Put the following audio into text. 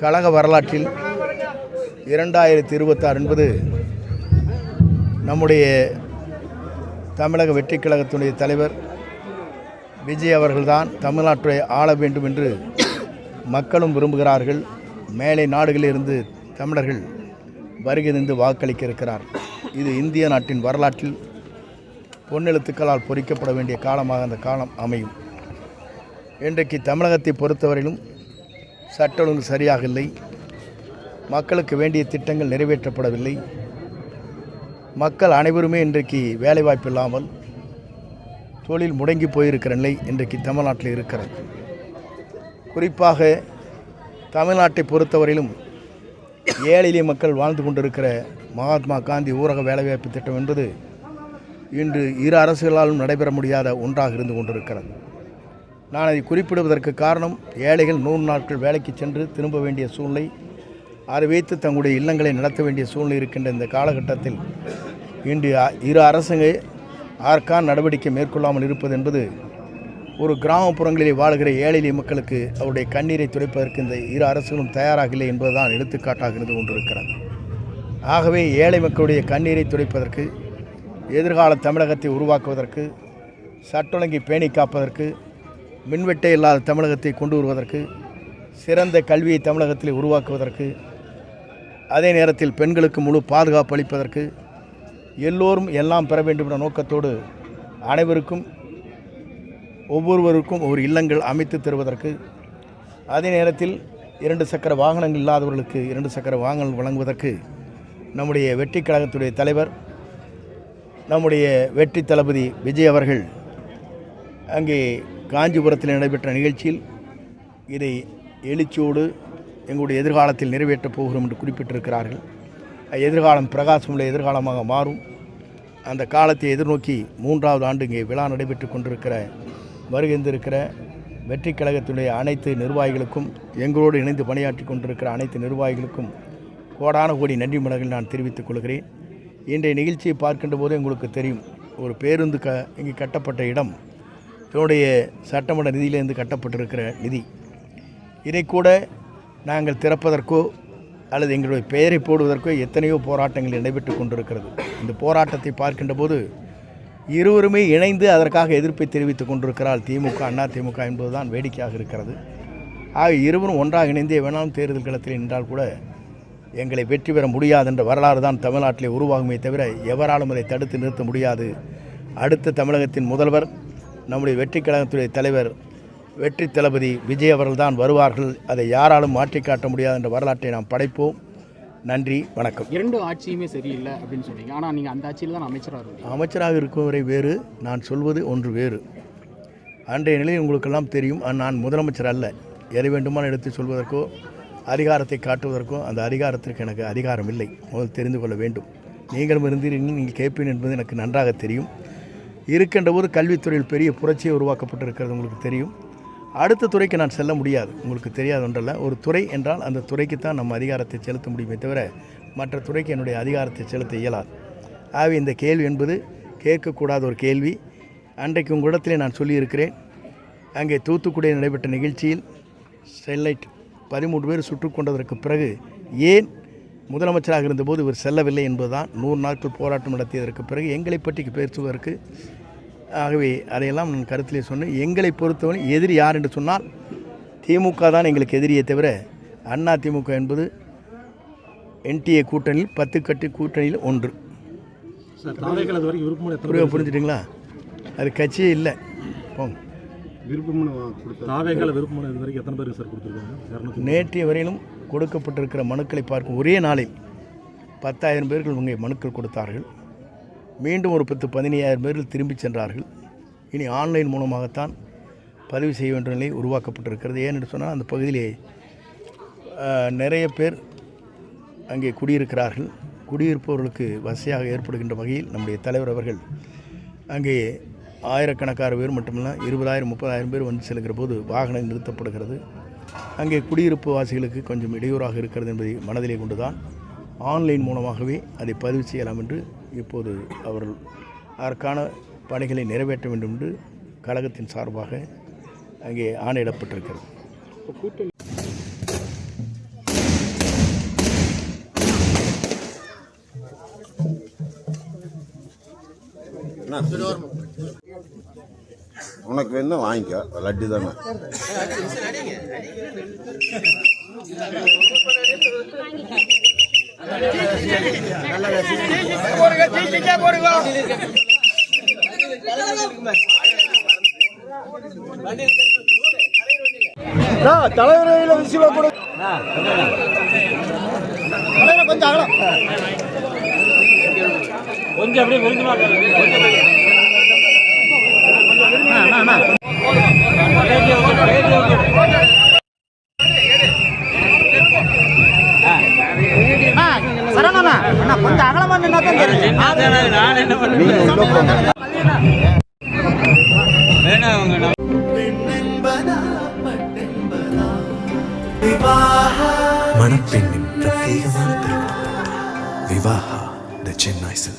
கழக வரலாற்றில் 2026 என்பது நம்முடைய தமிழக வெற்றிக் கழகத்தினுடைய தலைவர் விஜய் அவர்கள்தான் தமிழ்நாட்டை ஆள வேண்டும் என்று மக்களும் விரும்புகிறார்கள். மேலை நாடுகளிலிருந்து தமிழர்கள் வருகை தந்து வாக்களிக்க இருக்கிறார். இது இந்திய நாட்டின் வரலாற்றில் பொன்னெழுத்துக்களால் பொறிக்கப்பட வேண்டிய காலமாக அந்த காலம் அமையும். இன்றைக்கு தமிழகத்தை பொறுத்தவரையிலும் சட்ட ஒழுங்கு சரியாக இல்லை. மக்களுக்கு வேண்டிய திட்டங்கள் நிறைவேற்றப்படவில்லை. மக்கள் அனைவருமே இன்றைக்கு வேலைவாய்ப்பு இல்லாமல் தொழில் முடங்கி போயிருக்கிற நிலை இன்றைக்கு தமிழ்நாட்டில் இருக்கிறது. குறிப்பாக தமிழ்நாட்டை பொறுத்தவரையிலும் ஏழை எளிய மக்கள் வாழ்ந்து கொண்டிருக்கிற மகாத்மா காந்தி ஊரக வேலைவாய்ப்பு திட்டம் என்பது இன்று இரு அரசுகளாலும் நடைபெற முடியாத ஒன்றாக இருந்து கொண்டிருக்கிறது. நான் அதை குறிப்பிடுவதற்கு காரணம், ஏழைகள் 100 நாட்கள் வேலைக்கு சென்று திரும்ப வேண்டிய சூழ்நிலை, அதை வைத்து தங்களுடைய இல்லங்களை நடத்த வேண்டிய சூழ்நிலை இருக்கின்ற இந்த காலகட்டத்தில் இன்று இரு அரசுங்க ஆர்க்கான நடவடிக்கை மேற்கொள்ளாமல் இருப்பது என்பது ஒரு கிராமப்புறங்களிலே வாழ்கிற ஏழை எளிய மக்களுக்கு அவருடைய கண்ணீரை துடைப்பதற்கு இந்த இரு அரசுகளும் தயாராக இல்லை என்பதுதான் எடுத்துக்காட்டாக இருந்து கொண்டிருக்கிறது. ஆகவே ஏழை மக்களுடைய கண்ணீரை துடைப்பதற்கு, எதிர்கால தமிழகத்தை உருவாக்குவதற்கு, சட்ட ஒழுங்கை பேணி காப்பதற்கு, மின்வெட்டே இல்லாத தமிழகத்தை கொண்டு வருவதற்கு, சிறந்த கல்வியை தமிழகத்தில் உருவாக்குவதற்கு, அதே நேரத்தில் பெண்களுக்கு முழு பாதுகாப்பு அளிப்பதற்கு, எல்லோரும் எல்லாம் பெற வேண்டும் என்ற நோக்கத்தோடு அனைவருக்கும் ஒவ்வொருவருக்கும் ஒரு இல்லங்கள் அமைத்து தருவதற்கு, அதே நேரத்தில் 2 சக்கர வாகனங்கள் இல்லாதவர்களுக்கு 2 சக்கர வாகனங்கள் வழங்குவதற்கு நம்முடைய வெற்றி கழகத்துடைய தலைவர், நம்முடைய வெற்றி தளபதி விஜய் அவர்கள் அங்கே காஞ்சிபுரத்தில் நடைபெற்ற நிகழ்ச்சியில் இதை எழுச்சியோடு எங்களுடைய எதிர்காலத்தில் நிறைவேற்றப் போகிறோம் என்று குறிப்பிட்டிருக்கிறார்கள். எதிர்காலம் பிரகாசமுள்ள எதிர்காலமாக மாறும். அந்த காலத்தை எதிர்நோக்கி 3வது ஆண்டு இங்கே விழா நடைபெற்று கொண்டிருக்கிற வருகின்றிருக்கிற வெற்றி கழகத்துடைய அனைத்து நிர்வாகிகளுக்கும், எங்களோடு இணைந்து பணியாற்றி கொண்டிருக்கிற அனைத்து நிர்வாகிகளுக்கும் கோடான கோடி நன்றி மலர்கள் நான் தெரிவித்துக் கொள்கிறேன். இன்றைய நிகழ்ச்சியை பார்க்கின்ற போது உங்களுக்கு தெரியும், ஒரு பேருந்து இங்கே கட்டப்பட்ட இடம் இதனுடைய சட்டமன்ற நிதியிலிருந்து கட்டப்பட்டிருக்கிற நிதி. இதை கூட நாங்கள் திறப்பதற்கோ அல்லது எங்களுடைய பெயரை போடுவதற்கோ எத்தனையோ போராட்டங்கள் நடைபெற்று கொண்டிருக்கிறது. இந்த போராட்டத்தை பார்க்கின்ற போது இருவருமே இணைந்து அதற்காக எதிர்ப்பை தெரிவித்துக் கொண்டிருக்கிறார். திமுக, அண்ணா திமுக என்பதுதான் வேடிக்கையாக இருக்கிறது. ஆக இருவரும் ஒன்றாக இணைந்தே வேணாலும் தேர்தல் களத்தில் நின்றால் கூட எங்களை வெற்றி பெற முடியாது என்ற வரலாறு தான் தமிழ்நாட்டிலே உருவாகுமே தவிர எவராலும் அதை தடுத்து நிறுத்த முடியாது. அடுத்த தமிழகத்தின் முதல்வர் நம்முடைய வெற்றி கழகத்துடைய தலைவர் வெற்றி தளபதி விஜய் அவர்கள்தான் வருவார்கள். அதை யாராலும் மாற்றி காட்ட முடியாது என்ற வரலாற்றை நாம் படைப்போம். நன்றி, வணக்கம். 2 ஆட்சியுமே சரியில்லை அப்படின்னு சொன்னீங்க. ஆனால் நீங்கள் அந்த ஆட்சியில் தான் அமைச்சராக இருக்கும் வரை வேறு, நான் சொல்வது ஒன்று வேறு. அன்றைய நிலையில் உங்களுக்கெல்லாம் தெரியும், நான் முதலமைச்சர் அல்ல. எதை வேண்டுமானால் எடுத்து சொல்வதற்கோ அதிகாரத்தை காட்டுவதற்கோ அந்த அதிகாரத்திற்கு எனக்கு அதிகாரம் இல்லை. முதல் தெரிந்து கொள்ள வேண்டும். நீங்களும் இருந்தீர்கள், நீங்கள் கேட்பீர்கள் என்பது எனக்கு நன்றாக தெரியும். இருக்கின்ற போது கல்வித்துறையில் பெரிய புரட்சியை உருவாக்கப்பட்டிருக்கிறது உங்களுக்கு தெரியும். அடுத்த துறைக்கு நான் செல்ல முடியாது, உங்களுக்கு தெரியாது ஒன்றல்ல. ஒரு துறை என்றால் அந்த துறைக்கு தான் நம்ம அதிகாரத்தை செலுத்த முடியுமே தவிர மற்ற துறைக்கு என்னுடைய அதிகாரத்தை செலுத்த இயலாது. ஆகவே இந்த கேள்வி என்பது கேட்கக்கூடாத ஒரு கேள்வி. அன்றைக்கு உங்களிடத்திலே நான் சொல்லியிருக்கிறேன், அங்கே தூத்துக்குடியில் நடைபெற்ற நிகழ்ச்சியில் ஸ்டெர்லைட் 13 பேர் சுட்டுக் கொண்டதற்கு பிறகு ஏன் முதலமைச்சராக இருந்தபோது இவர் செல்லவில்லை என்பதுதான். 100 நாட்கள் போராட்டம் நடத்தியதற்கு பிறகு எங்களை பற்றி பேசுவதற்கு. ஆகவே அதையெல்லாம் நான் கருத்திலே சொன்னேன். எங்களை பொறுத்தவரை எதிரி யார் என்று சொன்னால் திமுக தான் எங்களுக்கு எதிரியை தவிர அண்ணா திமுக என்பது NTA கூட்டணியில் 10 கட்டு கூட்டணியில் ஒன்று. புரிஞ்சுட்டிங்களா? அது கட்சியே இல்லை. போங்க. நேற்றைய வரையிலும் கொடுக்கப்பட்டிருக்கிற மனுக்களை பார்க்கும் ஒரே நாளில் 10,000 பேர்கள் உங்கள் மனுக்கள் கொடுத்தார்கள். மீண்டும் ஒரு 10-15,000 பேர்கள் திரும்பி சென்றார்கள். இனி ஆன்லைன் மூலமாகத்தான் பதிவு செய்ய வேண்டிய நிலை உருவாக்கப்பட்டிருக்கிறது. ஏனென்று சொன்னால் அந்த பகுதியிலே நிறைய பேர் அங்கே குடியிருக்கிறார்கள். குடியிருப்பவர்களுக்கு வசதியாக ஏற்படுகின்ற வகையில் நம்முடைய தலைவர் அவர்கள் அங்கே ஆயிரக்கணக்கான பேர் மட்டுமல்ல 20,000-30,000 பேர் வந்து செல்கிற போது வாகனம் நிறுத்தப்படுகிறது. அங்கே குடியிருப்பு வாசிகளுக்கு கொஞ்சம் இடையூறாக இருக்கிறது என்பதை மனதிலே கொண்டுதான் ஆன்லைன் மூலமாகவே அதை பதிவு செய்யலாம் என்று இப்போது அவர்கள் அதற்கான பணிகளை நிறைவேற்ற வேண்டும் என்று கழகத்தின் சார்பாக அங்கே ஆணையிடப்பட்டிருக்கிறது. என்ன உனக்கு வேணா வாங்கிக்கோ, லட்டு தானே. தலைவரையில் விஷயம் கொடு கொஞ்சம் அகலம் கொஞ்சம் அப்படியே சரணா கொஞ்சம் அகலமா நின்னா தான் தெரியும். நான் என்ன வேணாம் மணப்பெண்ணின் பிரத்யேகமான திருமணம் விவாஹா தி சென்னை சில்க்ஸ்.